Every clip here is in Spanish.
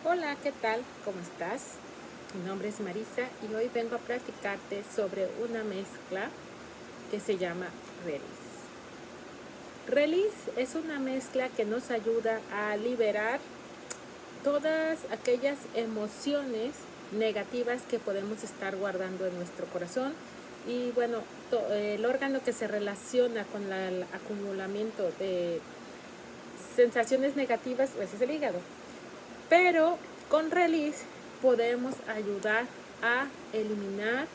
Hola, ¿qué tal? ¿Cómo estás? Mi nombre es Marisa y hoy vengo a platicarte sobre una mezcla que se llama Release. Release es una mezcla que nos ayuda a liberar todas aquellas emociones negativas que podemos estar guardando en nuestro corazón. Y bueno, el órgano que se relaciona con el acumulamiento de sensaciones negativas pues es el hígado. Pero con Release podemos ayudar a eliminar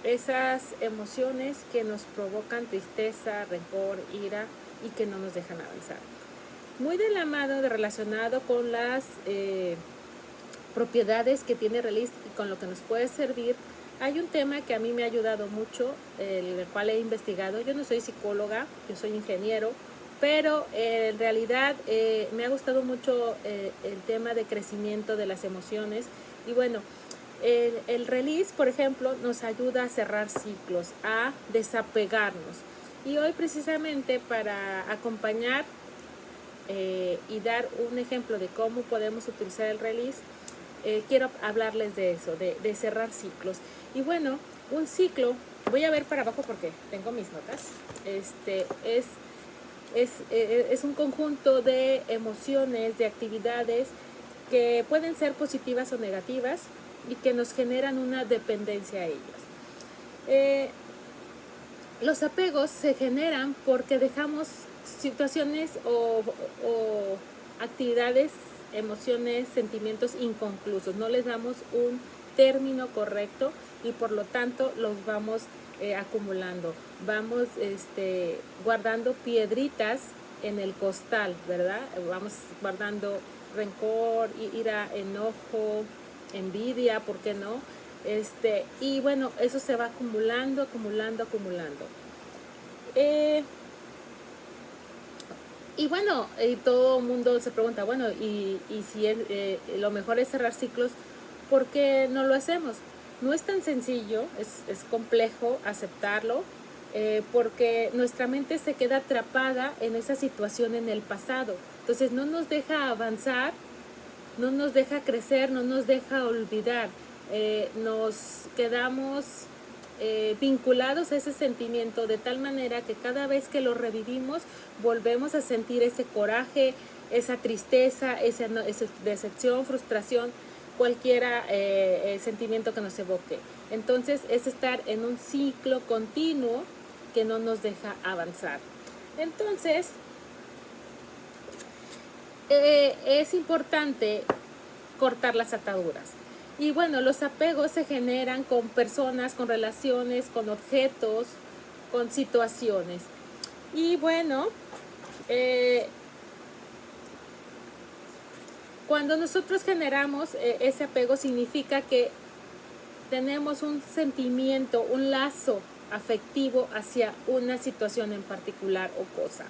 esas emociones que nos provocan tristeza, rencor, ira y que no nos dejan avanzar. Muy de la mano relacionado con las propiedades que tiene Release y con lo que nos puede servir, hay un tema que a mí me ha ayudado mucho, el cual he investigado. Yo no soy psicóloga, yo soy ingeniero, pero en realidad me ha gustado mucho el tema de crecimiento de las emociones. Y bueno, el Release, por ejemplo, nos ayuda a cerrar ciclos, a desapegarnos. Y hoy precisamente para acompañar y dar un ejemplo de cómo podemos utilizar el Release, quiero hablarles de eso, de cerrar ciclos. Y bueno, un ciclo, voy a ver para abajo porque tengo mis notas, es un conjunto de emociones, de actividades que pueden ser positivas o negativas y que nos generan una dependencia a ellas. Los apegos se generan porque dejamos situaciones o actividades, emociones, sentimientos inconclusos. No les damos un término correcto y por lo tanto los vamos acumulando. Vamos guardando piedritas en el costal, ¿verdad? Vamos guardando rencor, ira, enojo, envidia, ¿por qué no? Y bueno, eso se va acumulando, acumulando. Y bueno, todo el mundo se pregunta, bueno, y si lo mejor es cerrar ciclos, ¿por qué no lo hacemos? No es tan sencillo, es complejo aceptarlo, porque nuestra mente se queda atrapada en esa situación en el pasado. Entonces no nos deja avanzar, no nos deja crecer, no nos deja olvidar. Nos quedamos vinculados a ese sentimiento de tal manera que cada vez que lo revivimos volvemos a sentir ese coraje, esa tristeza, esa decepción, frustración, cualquiera sentimiento que nos evoque. Entonces es estar en un ciclo continuo que no nos deja avanzar. Entonces es importante cortar las ataduras. Y bueno, los apegos se generan con personas, con relaciones, con objetos, con situaciones. Y bueno, cuando nosotros generamos ese apego significa que tenemos un sentimiento, un lazo afectivo hacia una situación en particular o cosa.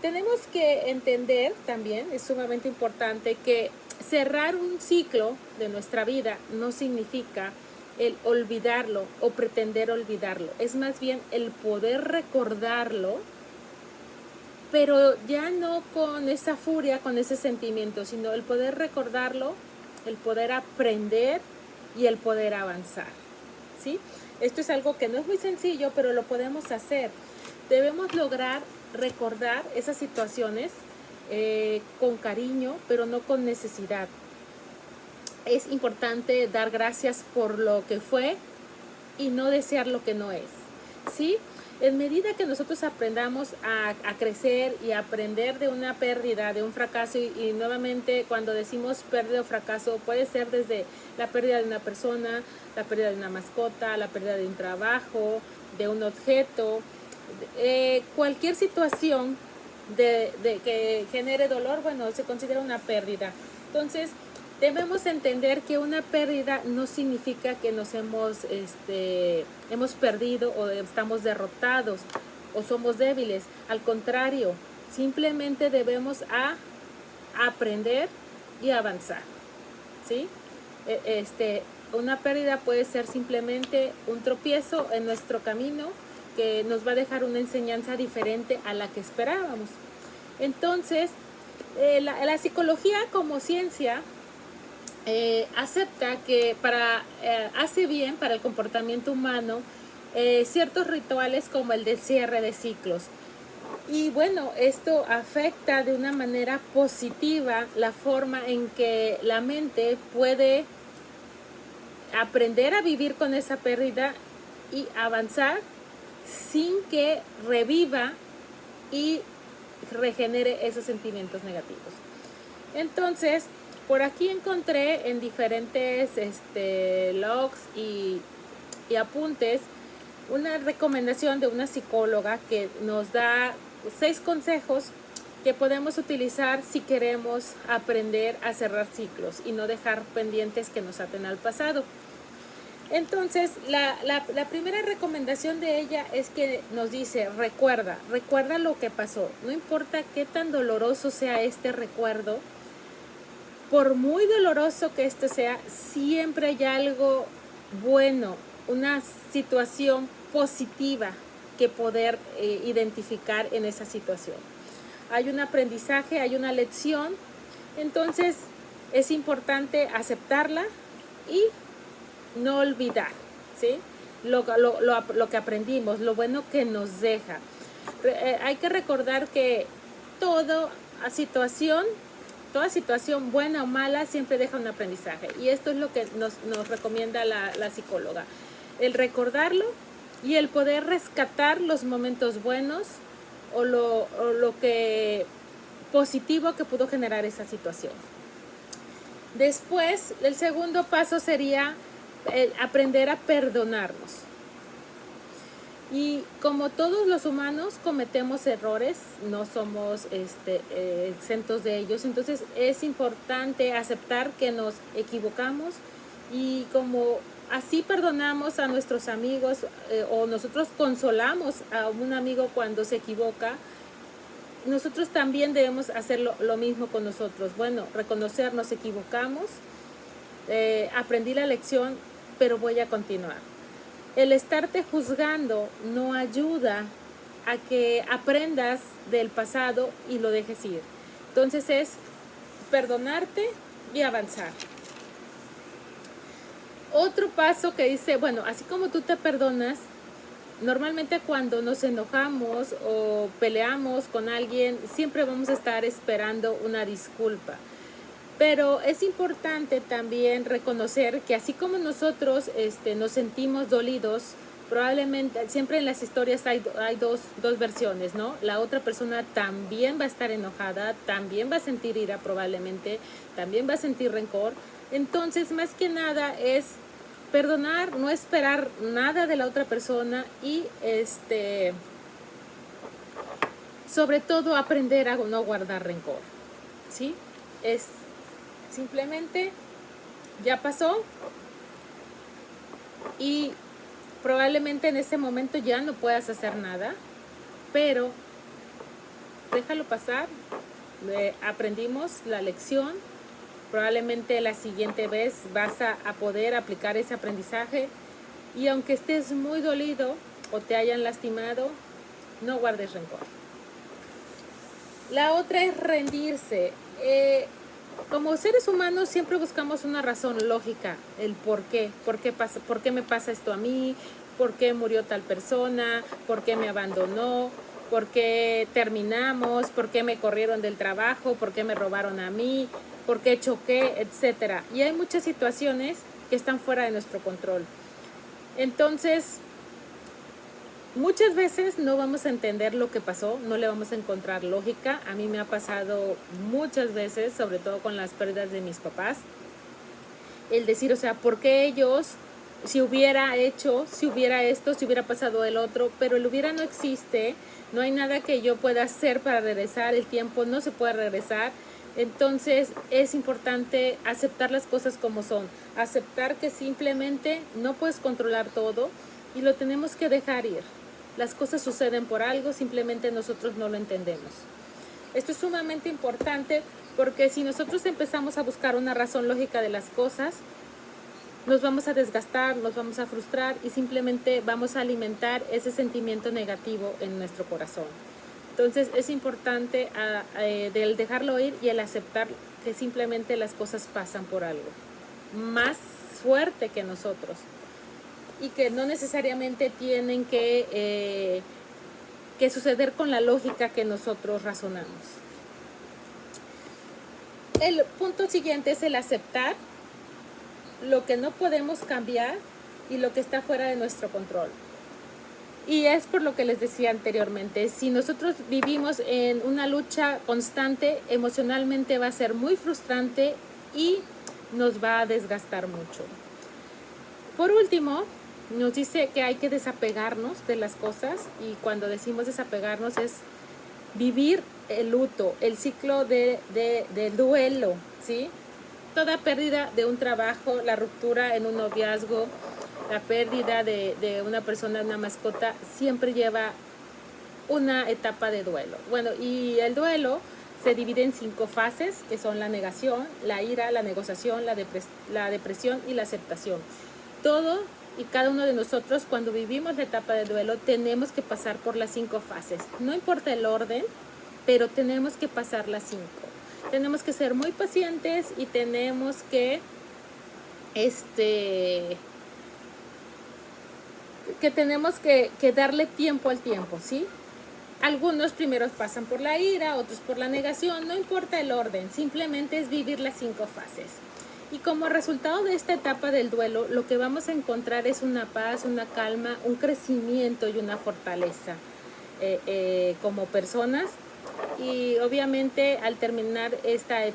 Tenemos que entender también, es sumamente importante, que cerrar un ciclo de nuestra vida no significa el olvidarlo o pretender olvidarlo. Es más bien el poder recordarlo, pero ya no con esa furia, con ese sentimiento, sino el poder recordarlo, el poder aprender y el poder avanzar. ¿Sí? Esto es algo que no es muy sencillo, pero lo podemos hacer. Debemos lograr recordar esas situaciones con cariño, pero no con necesidad. Es importante dar gracias por lo que fue y no desear lo que no es. ¿Sí? En medida que nosotros aprendamos a crecer y a aprender de una pérdida, de un fracaso, y nuevamente cuando decimos pérdida o fracaso, puede ser desde la pérdida de una persona, la pérdida de una mascota, la pérdida de un trabajo, de un objeto, cualquier situación de que genere dolor, bueno, se considera una pérdida. Entonces, debemos entender que una pérdida no significa que nos hemos perdido o estamos derrotados o somos débiles. Al contrario, simplemente debemos aprender y avanzar. ¿Sí? Una pérdida puede ser simplemente un tropiezo en nuestro camino que nos va a dejar una enseñanza diferente a la que esperábamos. Entonces, La psicología como ciencia acepta que hace bien para el comportamiento humano ciertos rituales como el del cierre de ciclos. Y bueno, esto afecta de una manera positiva la forma en que la mente puede aprender a vivir con esa pérdida y avanzar sin que reviva y regenere esos sentimientos negativos. Entonces, por aquí encontré en diferentes logs y apuntes una recomendación de una psicóloga que nos da 6 consejos que podemos utilizar si queremos aprender a cerrar ciclos y no dejar pendientes que nos aten al pasado. Entonces, la primera recomendación de ella es que nos dice, recuerda lo que pasó. No importa qué tan doloroso sea este recuerdo, por muy doloroso que esto sea, siempre hay algo bueno, una situación positiva que poder identificar en esa situación. Hay un aprendizaje, hay una lección, entonces es importante aceptarla y no olvidar, ¿sí? Lo que aprendimos, lo bueno que nos deja. Hay que recordar que toda situación buena o mala siempre deja un aprendizaje, y esto es lo que nos recomienda la psicóloga, el recordarlo y el poder rescatar los momentos buenos o lo que positivo que pudo generar esa situación. Después, el segundo paso sería aprender a perdonarnos. Y como todos los humanos cometemos errores, no somos exentos de ellos, entonces es importante aceptar que nos equivocamos, y como así perdonamos a nuestros amigos o nosotros consolamos a un amigo cuando se equivoca, nosotros también debemos hacer lo mismo con nosotros. Bueno, reconocer, nos equivocamos, aprendí la lección, pero voy a continuar. El estarte juzgando no ayuda a que aprendas del pasado y lo dejes ir. Entonces es perdonarte y avanzar. Otro paso que dice, bueno, así como tú te perdonas, normalmente cuando nos enojamos o peleamos con alguien, siempre vamos a estar esperando una disculpa. Pero es importante también reconocer que así como nosotros nos sentimos dolidos, probablemente siempre en las historias hay dos versiones, ¿no? La otra persona también va a estar enojada, también va a sentir ira probablemente, también va a sentir rencor. Entonces, más que nada es perdonar, no esperar nada de la otra persona y sobre todo aprender a no guardar rencor, ¿sí? Es simplemente ya pasó y probablemente en ese momento ya no puedas hacer nada, pero déjalo pasar. Aprendimos la lección, probablemente la siguiente vez vas a poder aplicar ese aprendizaje, y aunque estés muy dolido o te hayan lastimado, no guardes rencor. La otra es rendirse. Como seres humanos siempre buscamos una razón lógica, el por qué me pasa esto a mí, por qué murió tal persona, por qué me abandonó, por qué terminamos, por qué me corrieron del trabajo, por qué me robaron a mí, por qué choqué, etcétera. Y hay muchas situaciones que están fuera de nuestro control. Entonces, muchas veces no vamos a entender lo que pasó, no le vamos a encontrar lógica. A mí me ha pasado muchas veces, sobre todo con las pérdidas de mis papás, el decir, o sea, ¿por qué ellos, si hubiera hecho, si hubiera esto, si hubiera pasado el otro? Pero el hubiera no existe, no hay nada que yo pueda hacer para regresar, el tiempo no se puede regresar. Entonces es importante aceptar las cosas como son, aceptar que simplemente no puedes controlar todo y lo tenemos que dejar ir. Las cosas suceden por algo, simplemente nosotros no lo entendemos. Esto es sumamente importante porque si nosotros empezamos a buscar una razón lógica de las cosas, nos vamos a desgastar, nos vamos a frustrar y simplemente vamos a alimentar ese sentimiento negativo en nuestro corazón. Entonces es importante el dejarlo ir y el aceptar que simplemente las cosas pasan por algo más fuerte que nosotros y que no necesariamente tienen que suceder con la lógica que nosotros razonamos. El punto siguiente es el aceptar lo que no podemos cambiar y lo que está fuera de nuestro control. Y es por lo que les decía anteriormente, si nosotros vivimos en una lucha constante, emocionalmente va a ser muy frustrante y nos va a desgastar mucho. Por último, nos dice que hay que desapegarnos de las cosas, y cuando decimos desapegarnos es vivir el luto, el ciclo del duelo, ¿sí? Toda pérdida de un trabajo, la ruptura en un noviazgo, la pérdida de una persona, una mascota, siempre lleva una etapa de duelo. Bueno, y el duelo se divide en 5 fases, que son la negación, la ira, la negociación, la depresión y la aceptación. Todo y cada uno de nosotros, cuando vivimos la etapa de duelo, tenemos que pasar por las 5 fases. No importa el orden, pero tenemos que pasar las 5. Tenemos que ser muy pacientes y tenemos que tenemos que darle tiempo al tiempo, ¿sí? Algunos primeros pasan por la ira, otros por la negación, no importa el orden, simplemente es vivir las 5 fases. Y como resultado de esta etapa del duelo, lo que vamos a encontrar es una paz, una calma, un crecimiento y una fortaleza como personas. Y obviamente al terminar estas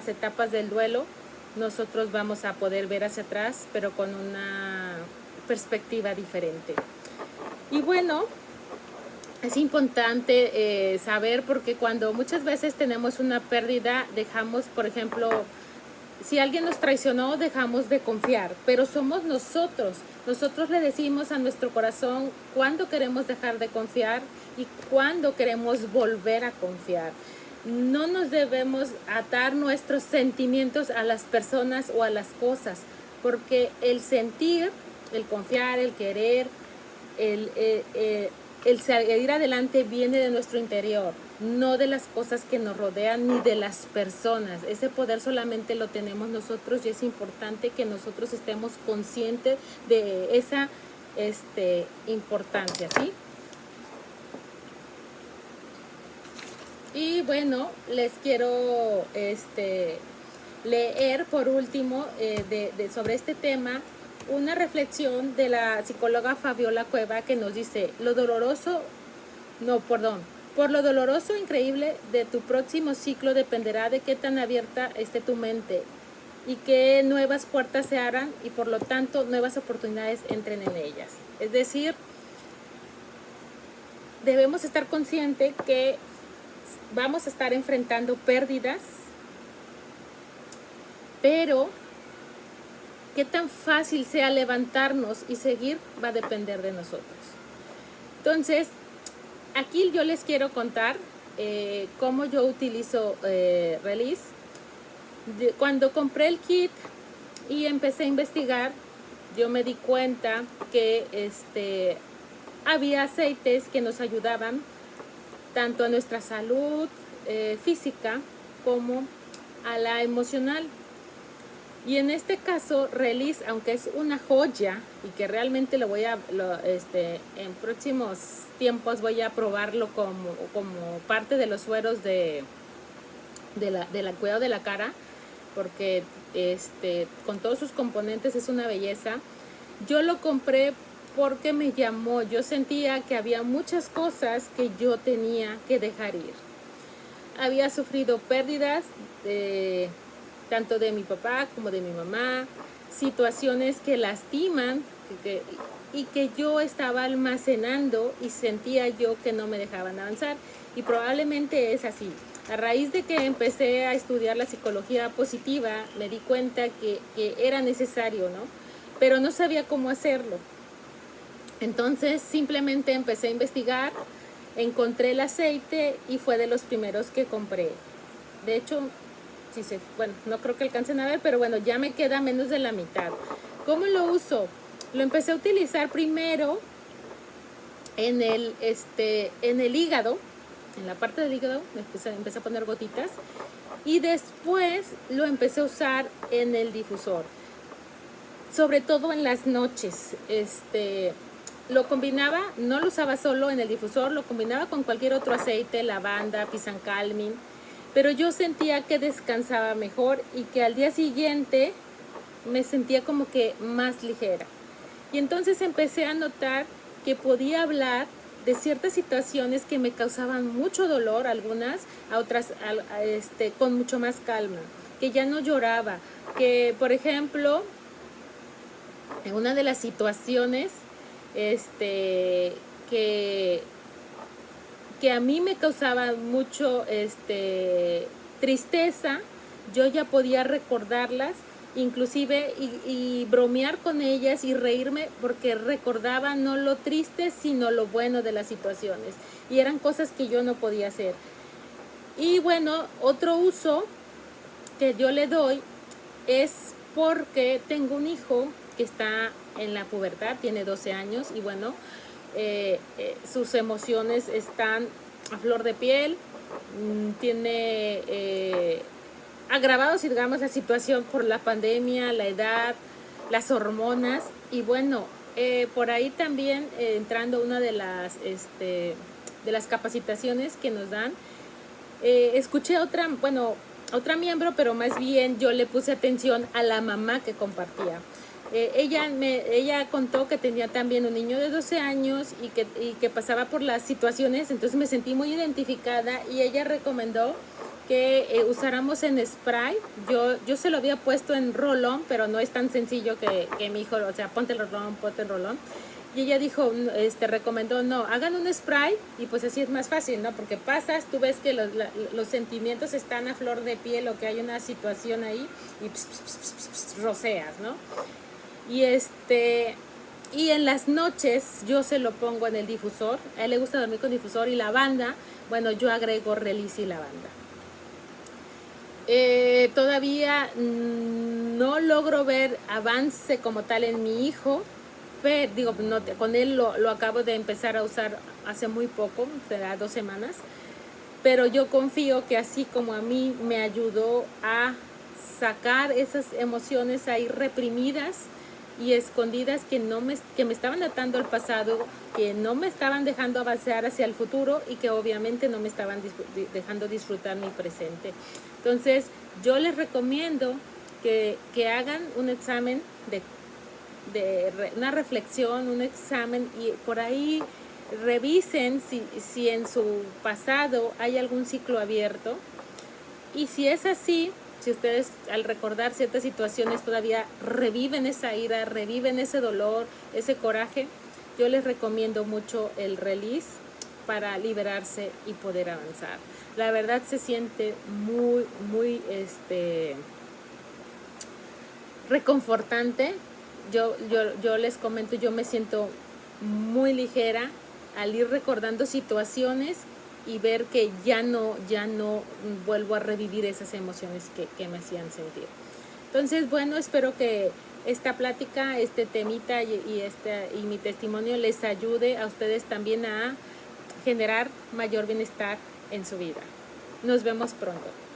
etapas del duelo, nosotros vamos a poder ver hacia atrás, pero con una perspectiva diferente. Y bueno, es importante saber, porque cuando muchas veces tenemos una pérdida, dejamos, por ejemplo, si alguien nos traicionó, dejamos de confiar, pero somos nosotros. Nosotros le decimos a nuestro corazón cuándo queremos dejar de confiar y cuándo queremos volver a confiar. No nos debemos atar nuestros sentimientos a las personas o a las cosas, porque el sentir, el confiar, el querer, el seguir adelante viene de nuestro interior, no de las cosas que nos rodean ni de las personas. Ese poder solamente lo tenemos nosotros y es importante que nosotros estemos conscientes de esa importancia, ¿sí? Y bueno, les quiero leer por último sobre este tema una reflexión de la psicóloga Fabiola Cueva, que nos dice: por lo doloroso e increíble de tu próximo ciclo dependerá de qué tan abierta esté tu mente y qué nuevas puertas se abran, y por lo tanto nuevas oportunidades entren en ellas. Es decir, debemos estar conscientes que vamos a estar enfrentando pérdidas, pero qué tan fácil sea levantarnos y seguir va a depender de nosotros. Entonces, aquí yo les quiero contar cómo yo utilizo Release. Cuando compré el kit y empecé a investigar, yo me di cuenta que había aceites que nos ayudaban tanto a nuestra salud física como a la emocional. Y en este caso, Release, aunque es una joya y que realmente en próximos tiempos voy a probarlo como parte de los sueros de la cuidado de la cara, porque con todos sus componentes es una belleza. Yo lo compré porque me llamó. Yo sentía que había muchas cosas que yo tenía que dejar ir. Había sufrido pérdidas tanto de mi papá como de mi mamá, situaciones que lastiman y que yo estaba almacenando y sentía yo que no me dejaban avanzar. Y probablemente es así. A raíz de que empecé a estudiar la psicología positiva, me di cuenta que era necesario, ¿no? Pero no sabía cómo hacerlo. Entonces simplemente empecé a investigar, encontré el aceite y fue de los primeros que compré. De hecho, no creo que alcancen a ver, pero bueno, ya me queda menos de la mitad. ¿Cómo lo uso? Lo empecé a utilizar primero en el hígado, en la parte del hígado, empecé a poner gotitas y después lo empecé a usar en el difusor, sobre todo en las noches. Lo combinaba, no lo usaba solo en el difusor, lo combinaba con cualquier otro aceite, lavanda, pisancalmin, pero yo sentía que descansaba mejor y que al día siguiente me sentía como que más ligera. Y entonces empecé a notar que podía hablar de ciertas situaciones que me causaban mucho dolor, algunas, a otras con mucho más calma, que ya no lloraba, que por ejemplo, en una de las situaciones que a mí me causaba mucho tristeza, yo ya podía recordarlas, inclusive y bromear con ellas y reírme porque recordaba no lo triste sino lo bueno de las situaciones, y eran cosas que yo no podía hacer. Y bueno, otro uso que yo le doy es porque tengo un hijo que está en la pubertad, tiene 12 años y bueno, sus emociones están a flor de piel, tiene agravados, digamos, la situación por la pandemia, la edad, las hormonas y bueno, por ahí también entrando una de las capacitaciones que nos dan, escuché a otra miembro, pero más bien yo le puse atención a la mamá que compartía. Ella contó que tenía también un niño de 12 años y que pasaba por las situaciones, entonces me sentí muy identificada y ella recomendó que usáramos en spray. Yo se lo había puesto en rolón, pero no es tan sencillo que mi hijo, o sea, ponte el rolón. Y ella dijo, recomendó, no, hagan un spray y pues así es más fácil, ¿no? Porque pasas, tú ves que los sentimientos están a flor de piel o que hay una situación ahí y roceas, ¿no? Y en las noches yo se lo pongo en el difusor. A él le gusta dormir con difusor y lavanda. Bueno, yo agrego relish y lavanda. Todavía no logro ver avance como tal en mi hijo. Pero, digo, no, con él lo acabo de empezar a usar hace muy poco, será 2 semanas. Pero yo confío que así como a mí me ayudó a sacar esas emociones ahí reprimidas y escondidas que me estaban atando al pasado, que no me estaban dejando avanzar hacia el futuro y que obviamente no me estaban dejando disfrutar mi presente. Entonces yo les recomiendo que hagan un examen una reflexión, un examen, y por ahí revisen si en su pasado hay algún ciclo abierto, y si es así, si ustedes al recordar ciertas situaciones todavía reviven esa ira, reviven ese dolor, ese coraje, yo les recomiendo mucho el release para liberarse y poder avanzar. La verdad se siente muy, muy reconfortante. Yo les comento, yo me siento muy ligera al ir recordando situaciones y ver que ya no vuelvo a revivir esas emociones que me hacían sentir. Entonces, bueno, espero que esta plática, este temita y mi testimonio les ayude a ustedes también a generar mayor bienestar en su vida. Nos vemos pronto.